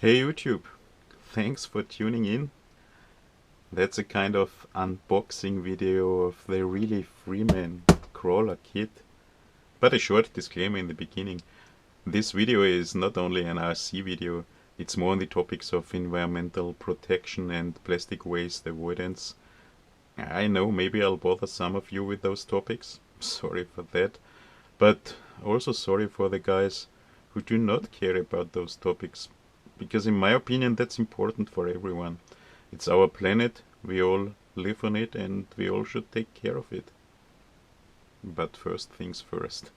Hey YouTube, thanks for tuning in. That's a kind of unboxing video of the Reely Freemen crawler kit. But a short disclaimer in the beginning. This video is not only an RC video, it's more on the topics of environmental protection and plastic waste avoidance. I know maybe I'll bother some of you with those topics, sorry for that, but also sorry for the guys who do not care about those topics, because in my opinion that's important for everyone. It's our planet, we all live on it, and we all should take care of it. But first things first.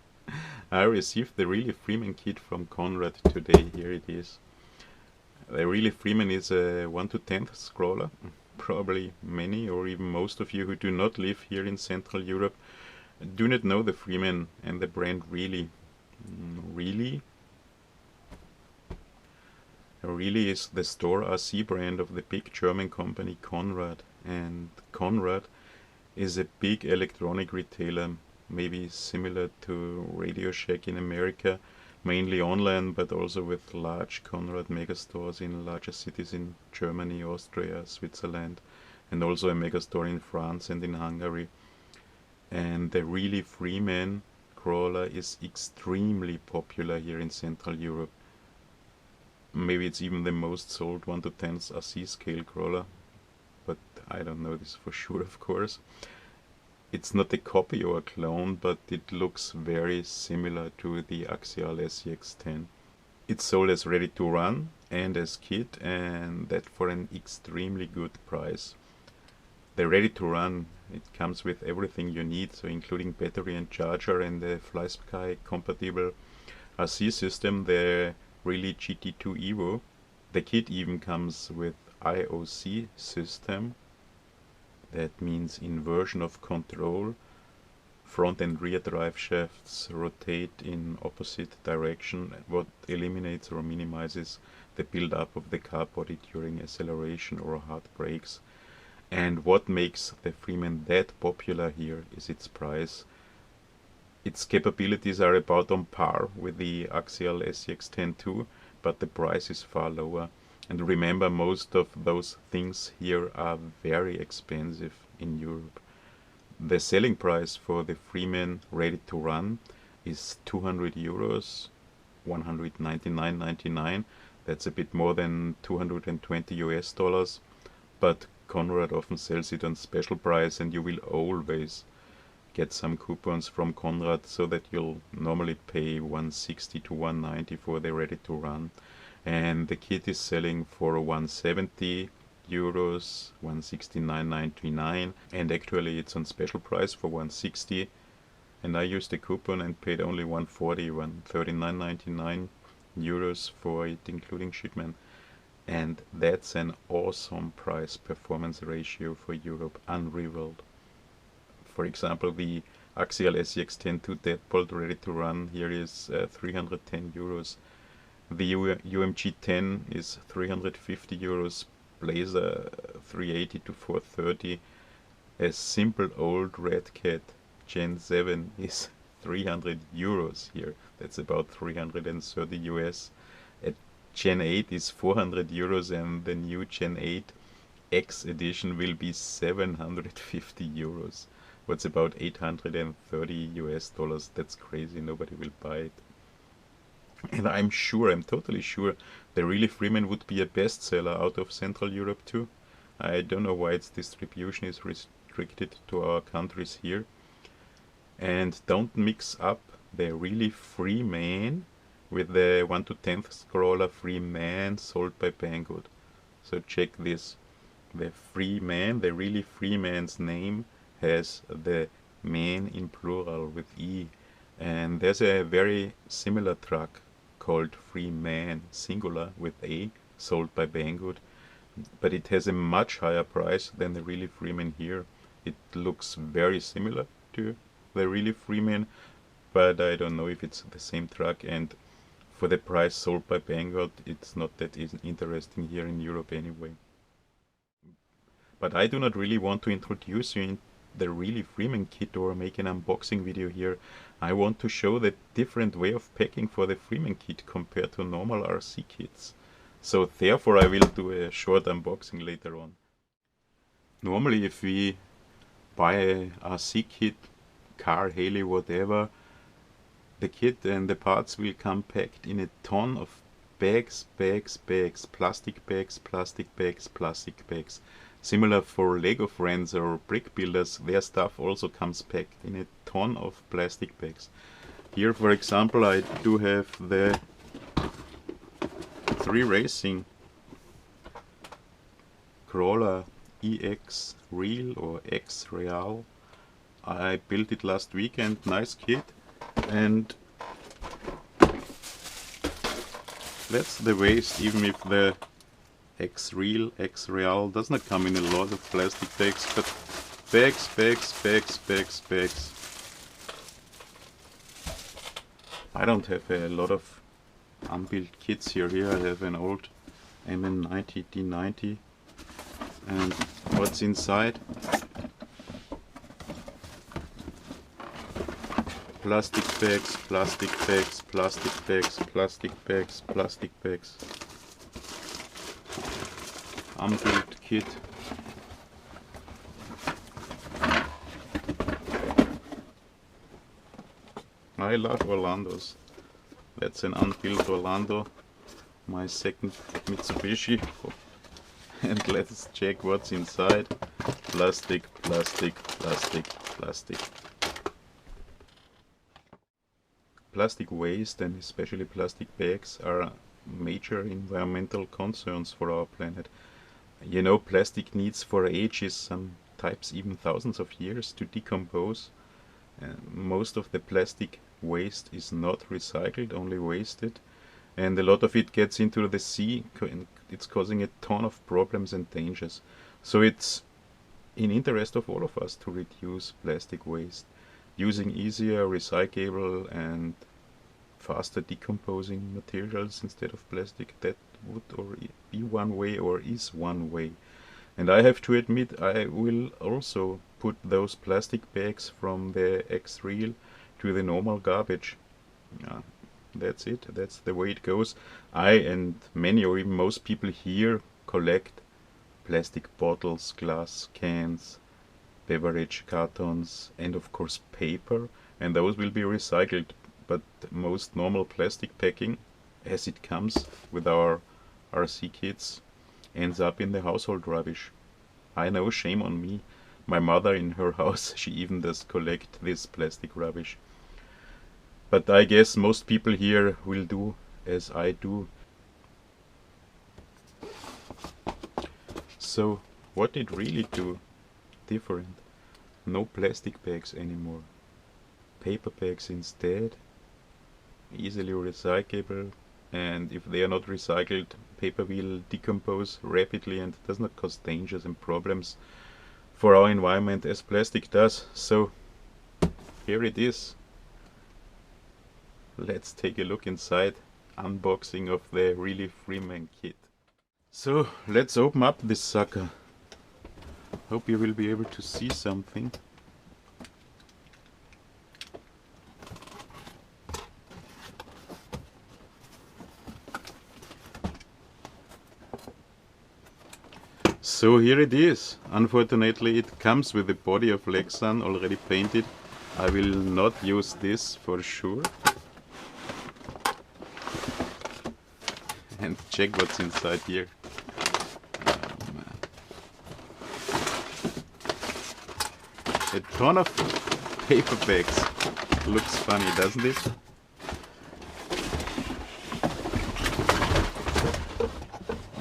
I received the Reely Freeman kit from Conrad today. Here it is. The Reely Freeman is a 1 to 10th scroller. Probably many or even most of you who do not live here in Central Europe do not know the Freeman and the brand Reely. Reely? Reely is the store RC brand of the big German company Conrad, and Conrad is a big electronic retailer, maybe similar to Radio Shack in America, mainly online but also with large Conrad megastores in larger cities in Germany, Austria, Switzerland, and also a megastore in France and in Hungary. And the Reely Freeman crawler is extremely popular here in Central Europe. Maybe it's even the most sold 1 to 10 RC scale crawler, but I don't know this for sure, of course. It's not a copy or a clone, but it looks very similar to the Axial SCX-10. It's sold as ready to run and as kit, and that for an extremely good price. The ready to run, it comes with everything you need, so including battery and charger and the FlySky compatible RC system, the Reely GT2 Evo. The kit even comes with IOC system. That means inversion of control. Front and rear drive shafts rotate in opposite direction, what eliminates or minimizes the build-up of the car body during acceleration or hard brakes. And what makes the Freeman that popular here is its price. Its capabilities are about on par with the Axial SCX-10 too, but the price is far lower. And remember, most of those things here are very expensive in Europe. The selling price for the Freeman ready to run is 200 euros, 199.99. That's a bit more than 220 US dollars, but Conrad often sells it on special price, and you will always get some coupons from Conrad, so that you'll normally pay 160 to 190 for the ready to run. And the kit is selling for 170 euros, 169.99, and actually it's on special price for 160, and I used a coupon and paid only 140, 139.99 euros for it, including shipment. And that's an awesome price performance ratio for Europe, unrivaled. For example, the Axial SCX-10 2 deadbolt ready to run here is 310 euros. The UMG 10 is 350 euros, Blazer 380 to 430. A simple old Red Cat Gen 7 is 300 euros here. That's about 330 US. A Gen 8 is 400 euros, and the new Gen 8 X edition will be 750 euros. What's about 830 US dollars. That's crazy, nobody will buy it. And I'm totally sure, the Reely Freeman would be a bestseller out of Central Europe too. I don't know why its distribution is restricted to our countries here. And don't mix up the Reely Freeman with the 1 to 10th scroller Freeman sold by Banggood. So check this. The Freeman, the Reely Freeman's name has the man in plural with E. And there's a very similar truck called Freeman singular with A, sold by Banggood, but it has a much higher price than the Reely Freeman here. It looks very similar to the Reely Freeman, but I don't know if it's the same truck, and for the price sold by Banggood, it's not that interesting here in Europe anyway. But I do not really want to introduce you in the Reely Freeman kit or make an unboxing video here. I want to show the different way of packing for the Freeman kit compared to normal RC kits. So therefore I will do a short unboxing later on. Normally if we buy a RC kit, car, heli, whatever, the kit and the parts will come packed in a ton of bags, plastic bags, plastic bags. Similar for Lego friends or brick builders, their stuff also comes packed in a ton of plastic bags. Here for example I do have the 3 Racing Crawler EX Real or X Real. I built it last weekend, nice kit, and that's the waste. Even if the X Real does not come in a lot of plastic bags, but bags. I don't have a lot of unbuilt kits here. Here I have an old MN90 D90, and what's inside? Plastic bags, unbuilt kit. I love Orlandos. That's an unbuilt Orlando, my second Mitsubishi. And let's check what's inside. Plastic. Plastic waste, and especially plastic bags, are major environmental concerns for our planet. You know, plastic needs for ages, sometimes even thousands of years, to decompose. Most of the plastic waste is not recycled, only wasted, and a lot of it gets into the sea, and it's causing a ton of problems and dangers. So it's in interest of all of us to reduce plastic waste, using easier, recyclable and faster decomposing materials instead of plastic. That would or be one way, or is one way. And I have to admit, I will also put those plastic bags from the X-Reel to the normal garbage. That's it, that's the way it goes. I and many or even most people here collect plastic bottles, glass cans, beverage cartons, and of course paper, and those will be recycled. But most normal plastic packing, as it comes with our RC kits, ends up in the household rubbish. I know, shame on me. My mother in her house, she even does collect this plastic rubbish. But I guess most people here will do as I do. So what did Reely do different? No plastic bags anymore. Paper bags instead, easily recyclable, and if they are not recycled, paper will decompose rapidly and does not cause dangers and problems for our environment as plastic does. So here it is. Let's take a look inside. Unboxing of the Reely Freemen kit. So let's open up this sucker. Hope you will be able to see something. So here it is. Unfortunately it comes with the body of Lexan already painted. I will not use this for sure. And check what's inside here. A ton of paper bags. Looks funny, doesn't it?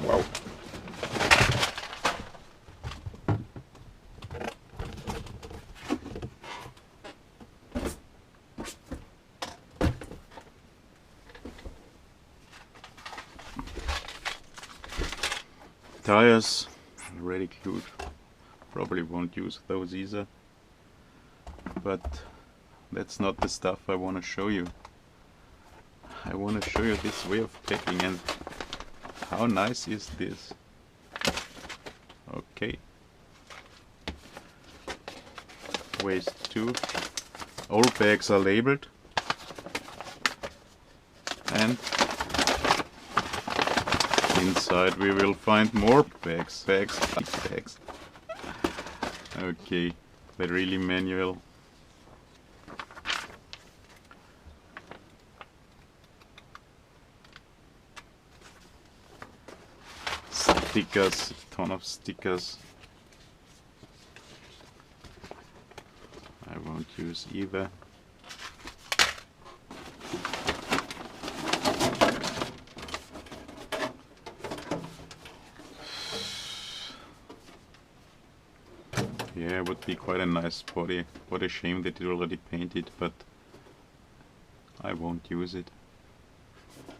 Wow. Tires already glued. Probably won't use those either. But that's not the stuff I want to show you. I want to show you this way of packing, and how nice is this? Okay. Waste 2. All bags are labeled. And inside we will find more bags. Okay, the Reely manual. Stickers, a ton of stickers. I won't use either. Yeah, it would be quite a nice body. What a shame that it already painted, but I won't use it.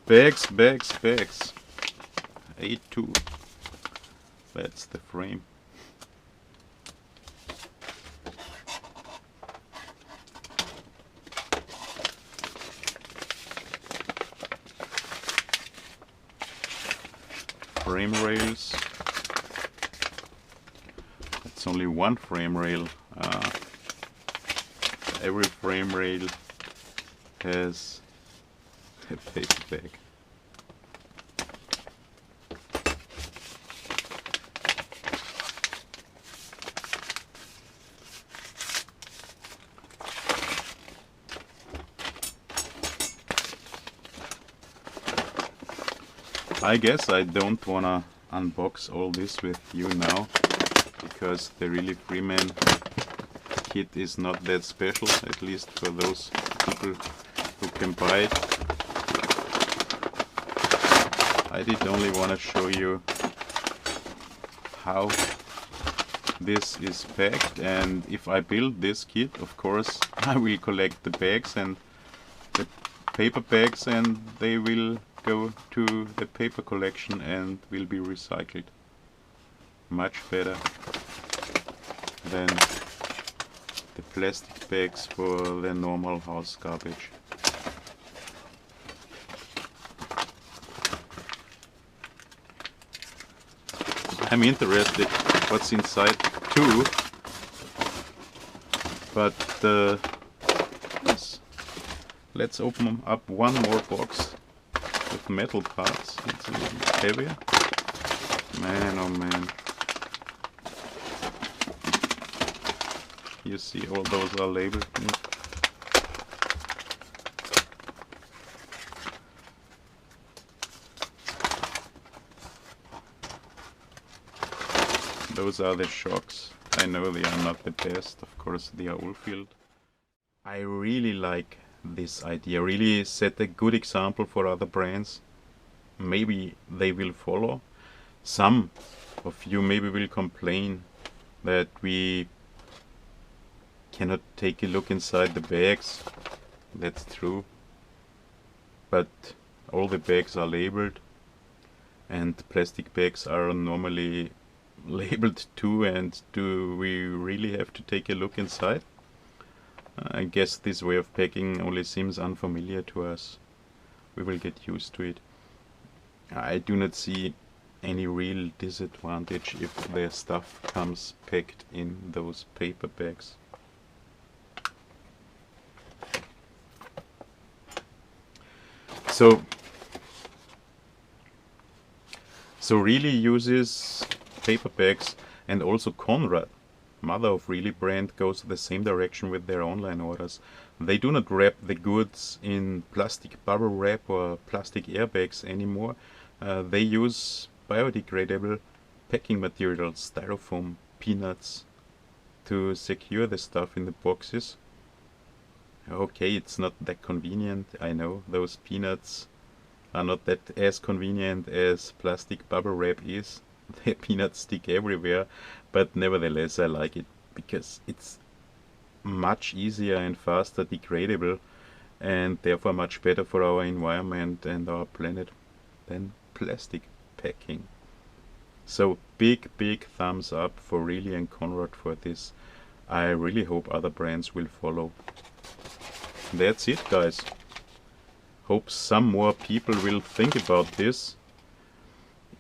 Bags. A2. That's the frame. Frame rails. It's only one frame rail. Every frame rail has a paper bag. I guess I don't wanna unbox all this with you now, because the Reely Freemen kit is not that special, at least for those people who can buy it. I did only want to show you how this is packed, and if I build this kit, of course I will collect the bags and the paper bags, and they will go to the paper collection and will be recycled. Much better than the plastic bags for the normal house garbage. I'm interested what's inside too, but let's open up one more box with metal parts. It's a little heavier. Man, oh man. You see, all those are labeled. Those are the shocks. I know they are not the best, of course they are Oldfield. I really like this idea, really set a good example for other brands. Maybe they will follow. Some of you maybe will complain that we cannot take a look inside the bags. That's true, but all the bags are labeled, and plastic bags are normally labeled too, and do we really have to take a look inside? I guess this way of packing only seems unfamiliar to us. We will get used to it. I do not see any real disadvantage if their stuff comes packed in those paper bags. So Reely uses paper bags, and also Conrad, mother of Reely brand, goes the same direction with their online orders. They do not wrap the goods in plastic bubble wrap or plastic airbags anymore. They use biodegradable packing materials, styrofoam, peanuts, to secure the stuff in the boxes. Okay, it's not that convenient, I know. Those peanuts are not that as convenient as plastic bubble wrap is. The peanuts stick everywhere, but nevertheless I like it because it's much easier and faster degradable, and therefore much better for our environment and our planet than plastic packing. So big thumbs up for Reely and Conrad for this. I really hope other brands will follow. That's it, guys. Hope some more people will think about this.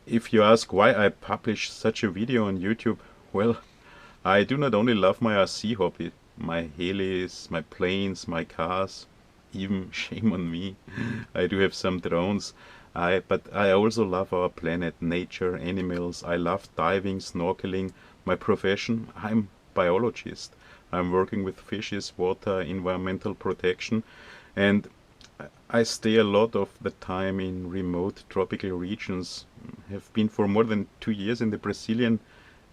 If you ask why I publish such a video on YouTube, well, I do not only love my RC hobby, my helis, my planes, my cars, even shame on me, I do have some drones. But I also love our planet, nature, animals. I love diving, snorkeling. My profession, I'm biologist. I'm working with fishes, water, environmental protection, and I stay a lot of the time in remote tropical regions. Have been for more than 2 years in the Brazilian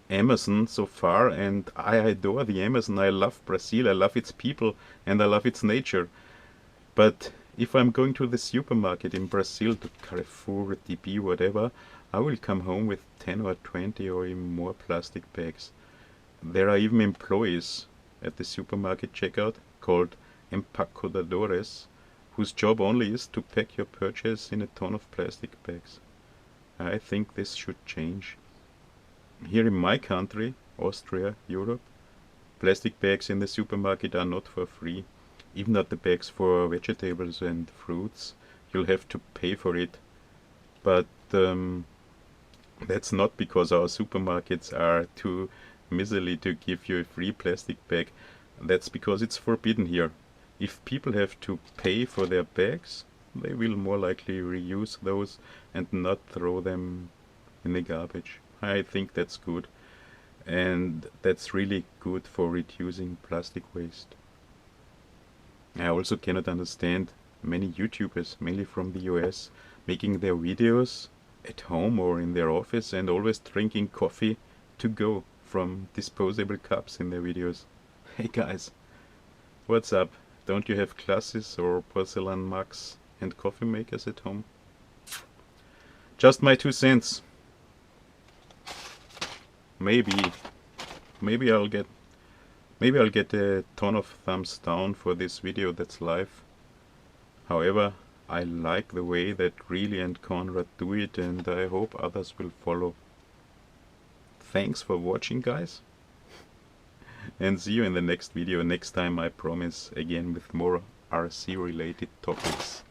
Amazon so far, and I adore the Amazon. I love Brazil, I love its people, and I love its nature. But if I'm going to the supermarket in Brazil, to Carrefour, DB, whatever, I will come home with 10 or 20 or even more plastic bags. There are even employees at the supermarket checkout called empacotadores, whose job only is to pack your purchase in a ton of plastic bags. I think this should change. Here in my country, Austria, Europe, plastic bags in the supermarket are not for free. Even not the bags for vegetables and fruits. You'll have to pay for it. But that's not because our supermarkets are too miserly to give you a free plastic bag. That's because it's forbidden here. If people have to pay for their bags, they will more likely reuse those and not throw them in the garbage. I think that's good. And that's really good for reducing plastic waste. I also cannot understand many YouTubers, mainly from the US, making their videos at home or in their office and always drinking coffee to go from disposable cups in their videos. Hey guys, what's up? Don't you have glasses or porcelain mugs and coffee makers at home? Just my 2 cents. Maybe, maybe I'll get a ton of thumbs down for this video that's live. However, I like the way that Reely and Conrad do it, and I hope others will follow. Thanks for watching, guys, and see you in the next video. Next time, I promise, again with more RC related topics.